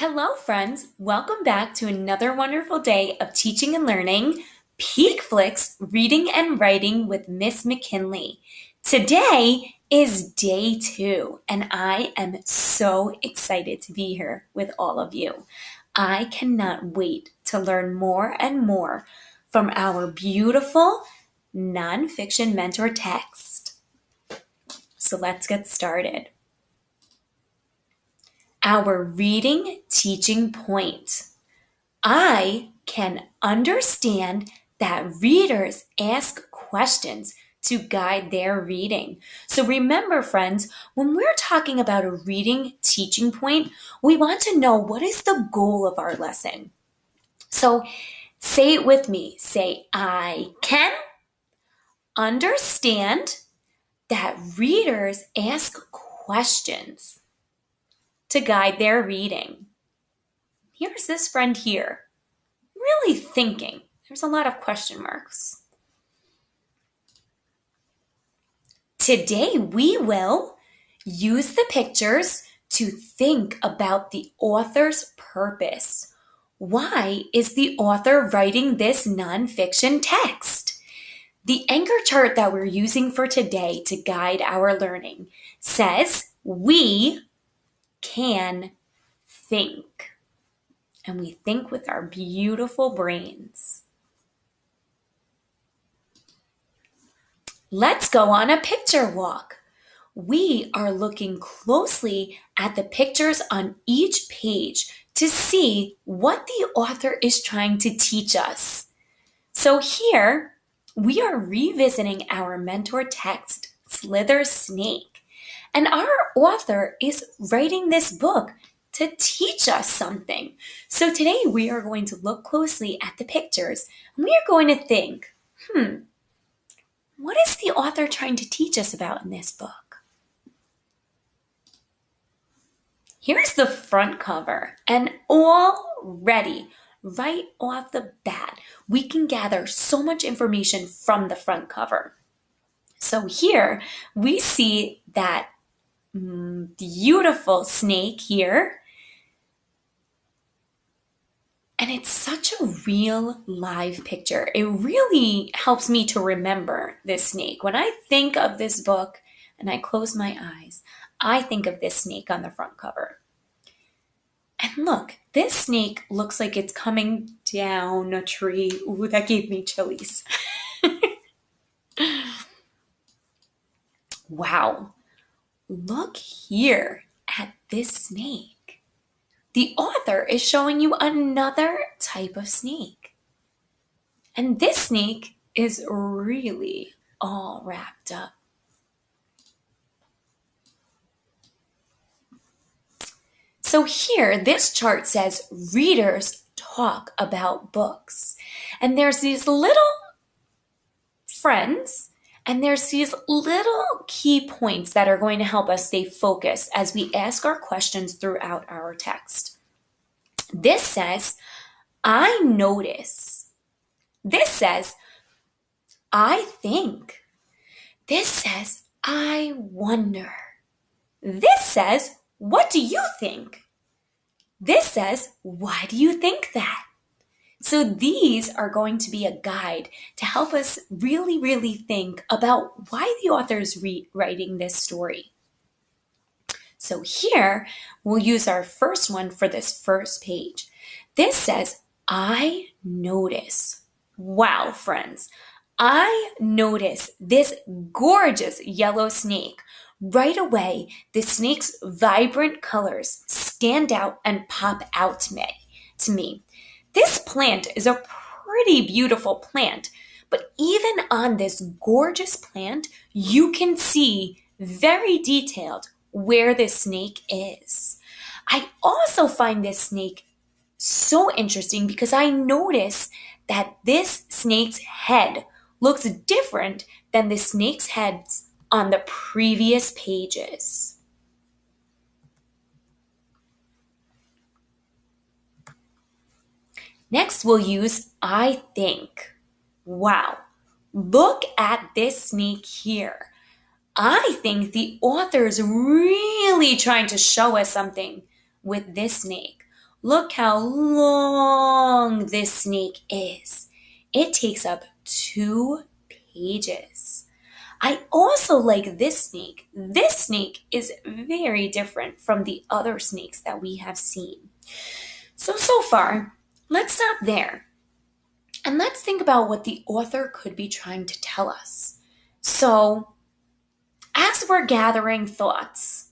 Hello, friends. Welcome back to another wonderful day of teaching and learning, Peak Flicks Reading and Writing with Miss McKinley. Today is day 2, and I am so excited to be here with all of you. I cannot wait to learn more and more from our beautiful nonfiction mentor text. So let's get started. Our reading teaching point. I can understand that readers ask questions to guide their reading. So remember, friends, when we're talking about a reading teaching point, we want to know what is the goal of our lesson. So say it with me. Say, I can understand that readers ask questions to guide their reading. Here's this friend here, really thinking. There's a lot of question marks. Today we will use the pictures to think about the author's purpose. Why is the author writing this nonfiction text? The anchor chart that we're using for today to guide our learning says we can think. And we think with our beautiful brains. Let's go on a picture walk. We are looking closely at the pictures on each page to see what the author is trying to teach us. So here, we are revisiting our mentor text, Slither Snake. And our author is writing this book to teach us something. So today we are going to look closely at the pictures and we are going to think, what is the author trying to teach us about in this book? Here's the front cover, and already, right off the bat, we can gather so much information from the front cover. So here we see that beautiful snake here. And it's such a real live picture. It really helps me to remember this snake. When I think of this book and I close my eyes, I think of this snake on the front cover. And look, this snake looks like it's coming down a tree. Ooh, that gave me chillies. Wow. Look here at this snake. The author is showing you another type of snake. And this snake is really all wrapped up. So here, this chart says readers talk about books. And there's these little friends, and there's these little key points that are going to help us stay focused as we ask our questions throughout our text. This says, I notice. This says, I think. This says, I wonder. This says, what do you think? This says, why do you think that? So these are going to be a guide to help us really think about why the author is writing this story. So here, we'll use our first one for this first page. This says, I notice. Wow, friends. I notice this gorgeous yellow snake. Right away, the snake's vibrant colors stand out and pop out to me. This plant is a pretty beautiful plant, but even on this gorgeous plant, you can see very detailed where this snake is. I also find this snake so interesting because I notice that this snake's head looks different than the snake's heads on the previous pages. Next, we'll use I think. Wow, look at this snake here. I think the author is really trying to show us something with this snake. Look how long this snake is. It takes up 2 pages. I also like this snake. This snake is very different from the other snakes that we have seen. So far, let's stop there. And let's think about what the author could be trying to tell us. So, as we're gathering thoughts,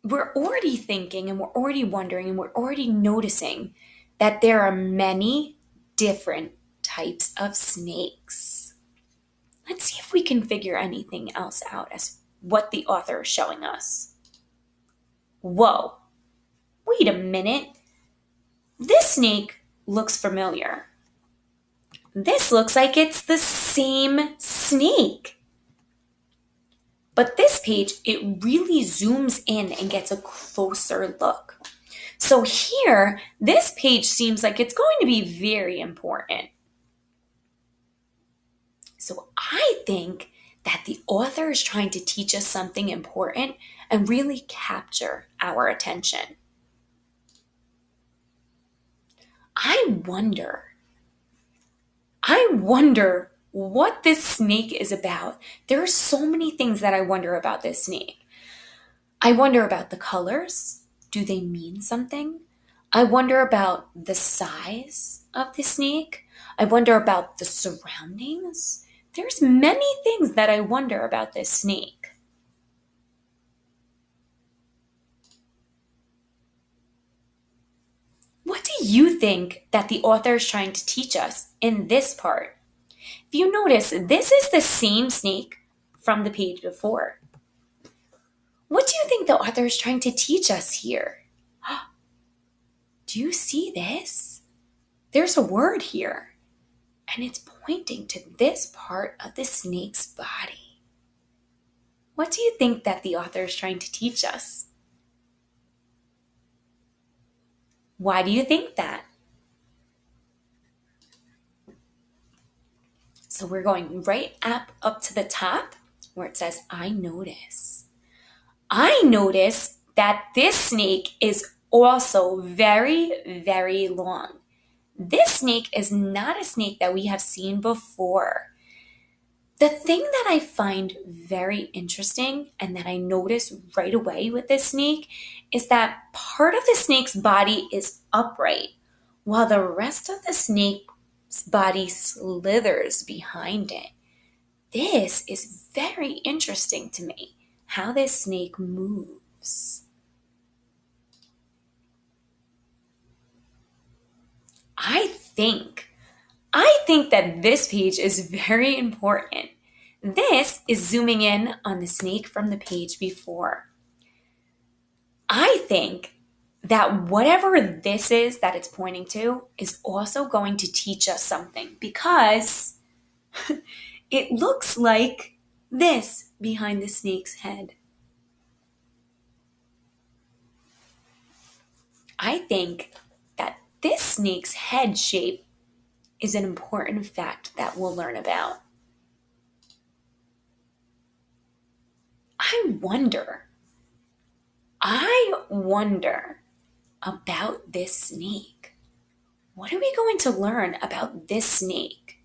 we're already thinking and we're already wondering and we're already noticing that there are many different types of snakes. Let's see if we can figure anything else out as what the author is showing us. Whoa, wait a minute. This snake looks familiar. This looks like it's the same snake. But this page, it really zooms in and gets a closer look. So here, this page seems like it's going to be very important. So I think that the author is trying to teach us something important and really capture our attention. I wonder what this snake is about. There are so many things that I wonder about this snake. I wonder about the colors. Do they mean something? I wonder about the size of the snake. I wonder about the surroundings. There's many things that I wonder about this snake. What do you think that the author is trying to teach us in this part? If you notice, this is the same snake from the page before. What do you think the author is trying to teach us here? Do you see this? There's a word here, and it's pointing to this part of the snake's body. What do you think that the author is trying to teach us? Why do you think that? So we're going right up to the top where it says, I notice. I notice that this snake is also very, very long. This snake is not a snake that we have seen before. The thing that I find very interesting and that I notice right away with this snake is that part of the snake's body is upright while the rest of the snake's body slithers behind it. This is very interesting to me, how this snake moves. I think that this page is very important. This is zooming in on the snake from the page before. I think that whatever this is that it's pointing to is also going to teach us something because it looks like this behind the snake's head. I think that this snake's head shape is an important fact that we'll learn about. I wonder about this snake. What are we going to learn about this snake?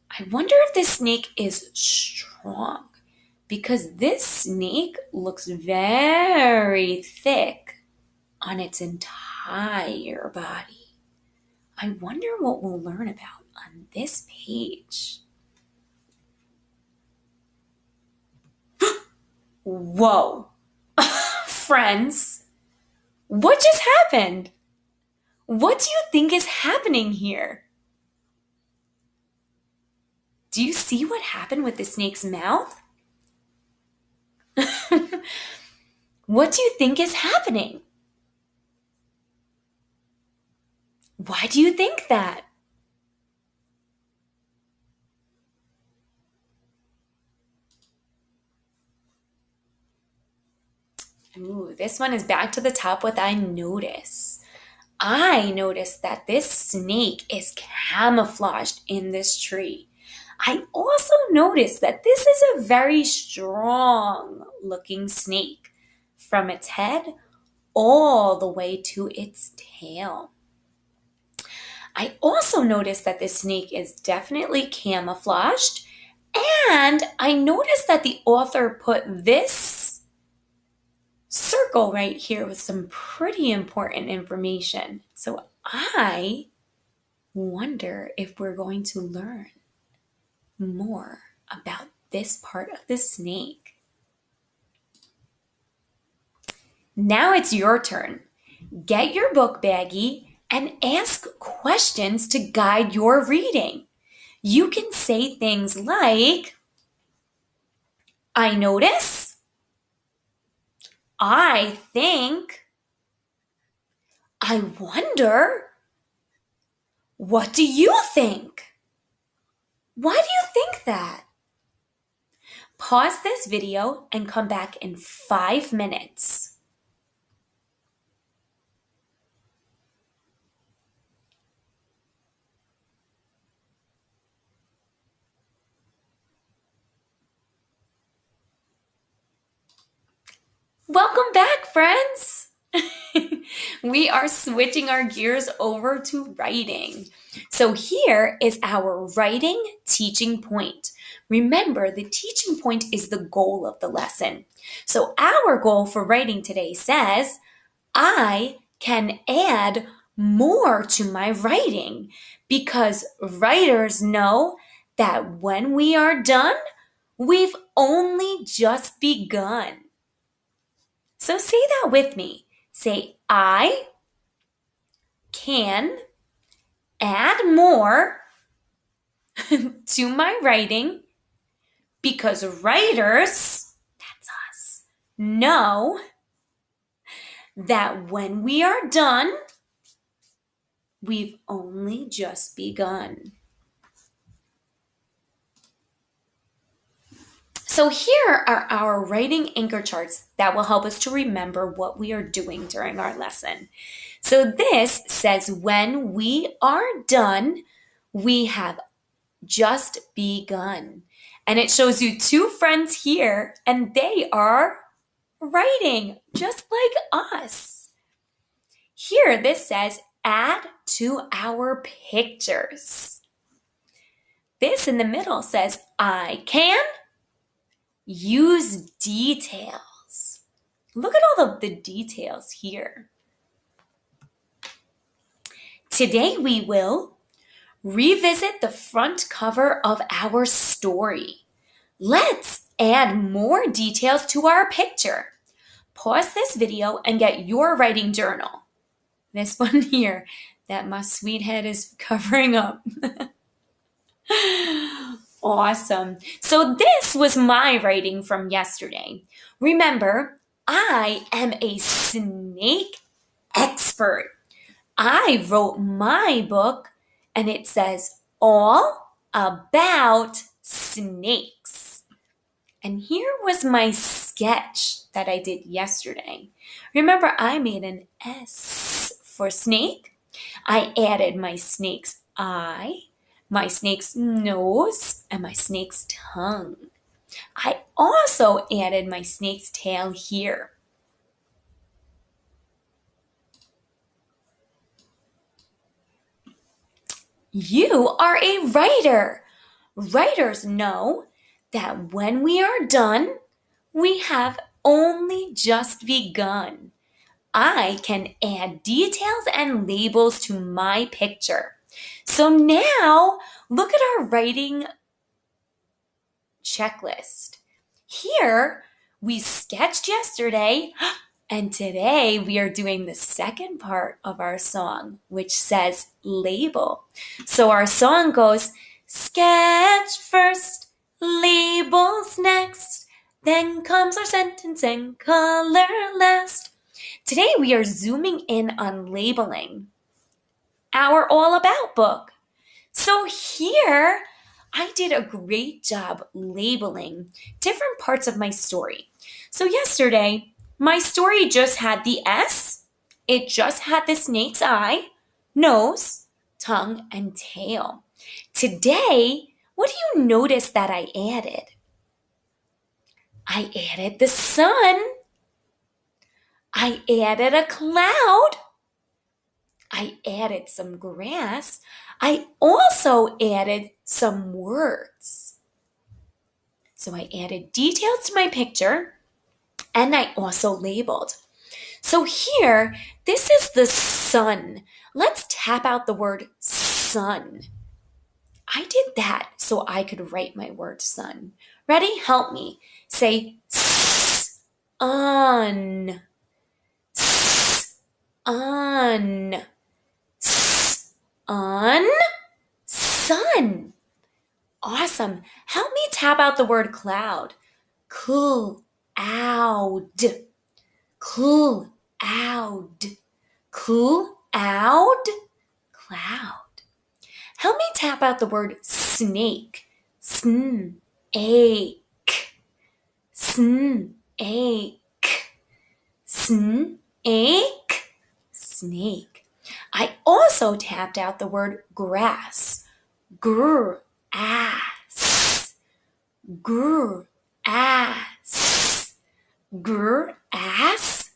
I wonder if this snake is strong because this snake looks very thick on its entire body. I wonder what we'll learn about on this page. Whoa, friends, what just happened? What do you think is happening here? Do you see what happened with the snake's mouth? What do you think is happening? Why do you think that? Ooh, this one is back to the top with I notice. I notice that this snake is camouflaged in this tree. I also notice that this is a very strong looking snake from its head all the way to its tail. I also noticed that this snake is definitely camouflaged, and I noticed that the author put this circle right here with some pretty important information. So I wonder if we're going to learn more about this part of the snake. Now it's your turn. Get your book baggie and ask questions to guide your reading. You can say things like, I notice, I think, I wonder, what do you think? Why do you think that? Pause this video and come back in 5 minutes. Welcome back, friends. We are switching our gears over to writing. So here is our writing teaching point. Remember, the teaching point is the goal of the lesson. So our goal for writing today says, I can add more to my writing because writers know that when we are done, we've only just begun. So say that with me. Say, I can add more to my writing because writers, that's us, know that when we are done, we've only just begun. So here are our writing anchor charts that will help us to remember what we are doing during our lesson. So this says when we are done, we have just begun. And it shows you two friends here, and they are writing just like us. Here this says add to our pictures. This in the middle says I can use details. Look at all of the details here. Today we will revisit the front cover of our story. Let's add more details to our picture. Pause this video and get your writing journal. This one here that my sweet head is covering up. Awesome. So this was my writing from yesterday. Remember, I am a snake expert. I wrote my book and it says all about snakes. And here was my sketch that I did yesterday. Remember, I made an S for snake. I added my snake's eye, my snake's nose, and my snake's tongue. I also added my snake's tail here. You are a writer. Writers know that when we are done, we have only just begun. I can add details and labels to my picture. So now look at our writing checklist. Here we sketched yesterday, and today we are doing the second part of our song, which says label. So our song goes, sketch first, labels next, then comes our sentence and color last. Today we are zooming in on labeling our All About book. So here I did a great job labeling different parts of my story. So yesterday, my story just had the S, it just had the snake's eye, nose, tongue, and tail. Today, what do you notice that I added? I added the sun. I added a cloud. I added some grass. I also added some words. So I added details to my picture, and I also labeled. So here, this is the sun. Let's tap out the word sun. I did that so I could write my word sun. Ready? Help me. Say sun. Sun. Sun. Sun. Awesome. Help me tap out the word cloud. Cloud. Cloud. Cloud. Cloud. Help me tap out the word snake. Snake. Snake. Snake. Snake. I also tapped out the word grass. Grass. Grass. Grass.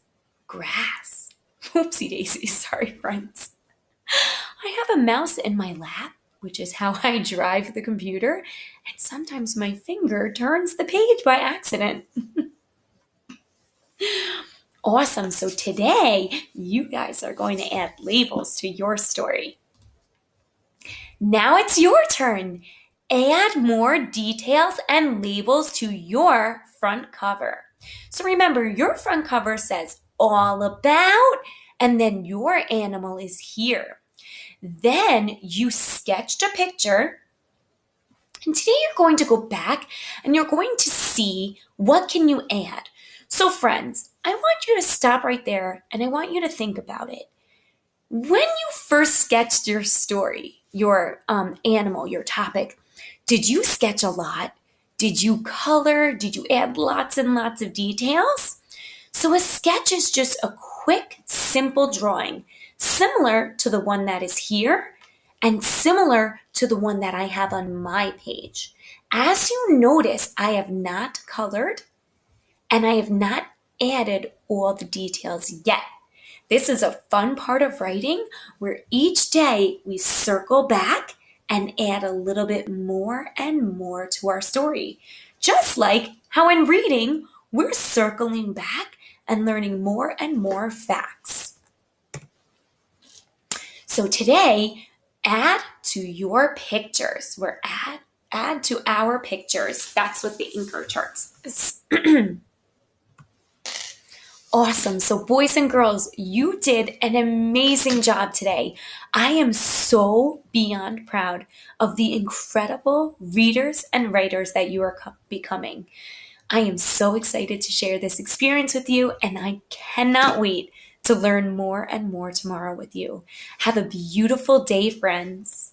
Grass. Oopsie daisies. Sorry, friends. I have a mouse in my lap, which is how I drive the computer, and sometimes my finger turns the page by accident. Awesome. So today, you guys are going to add labels to your story. Now it's your turn. Add more details and labels to your front cover. So remember, your front cover says all about, and then your animal is here. Then you sketched a picture, and today you're going to go back and you're going to see what can you add. So friends, I want you to stop right there and I want you to think about it. When you first sketched your story, your animal, your topic, did you sketch a lot? Did you color? Did you add lots and lots of details? So a sketch is just a quick, simple drawing, similar to the one that is here and similar to the one that I have on my page. As you notice, I have not colored and I have not added all the details yet. This is a fun part of writing where each day we circle back and add a little bit more and more to our story. Just like how in reading, we're circling back and learning more and more facts. So today, add to your pictures. We're add to our pictures. That's what the Anchor chart says. Awesome. So boys and girls, you did an amazing job today. I am so beyond proud of the incredible readers and writers that you are becoming. I am so excited to share this experience with you, and I cannot wait to learn more and more tomorrow with you. Have a beautiful day, friends.